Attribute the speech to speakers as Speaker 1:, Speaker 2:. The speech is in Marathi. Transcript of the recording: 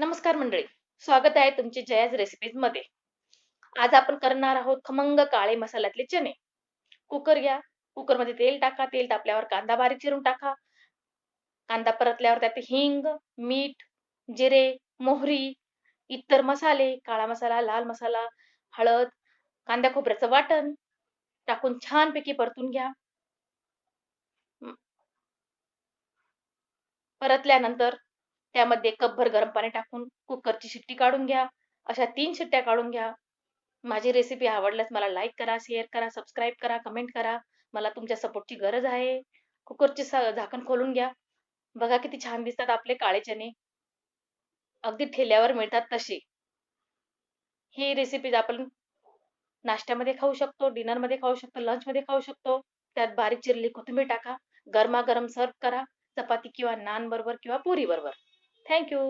Speaker 1: नमस्कार मंडळी, स्वागत आहे तुमचे जयाज रेसिपीज मध्ये. आज आपण करणार आहोत खमंग काळे मसाल्यातले चणे. कुकर घ्या, कुकरमध्ये तेल टाका, तेल तापल्यावर कांदा बारीक चिरून टाका. कांदा परतल्यावर त्यात हिंग, मीठ, जिरे, मोहरी, इतर मसाले, काळा मसाला, लाल मसाला, हळद, कांदा खोबऱ्याचं वाटण टाकून छानपैकी परतून घ्या. परतल्यानंतर त्यामध्ये कपभर गरम पाणी टाकून कुकरची शिट्टी काढून घ्या. अशा 3 शिट्ट्या काढून घ्या. माझी रेसिपी आवडल्यास मला लाईक करा, शेअर करा, सबस्क्राईब करा, कमेंट करा. मला तुमच्या सपोर्टची गरज आहे. कुकरचे झाकण खोलून घ्या. बघा किती छान दिसतात आपले काळे चणे. अगदी ठेल्यावर मिळतात तसे. ही रेसिपी आपण नाश्त्यामध्ये खाऊ शकतो, डिनरमध्ये खाऊ शकतो, लंचमध्ये खाऊ शकतो. त्यात बारीक चिरलेली कोथिंबीर टाका. गरमागरम सर्व्ह करा. चपाती किंवा नान बरोबर किंवा पुरी बरोबर. Thank you.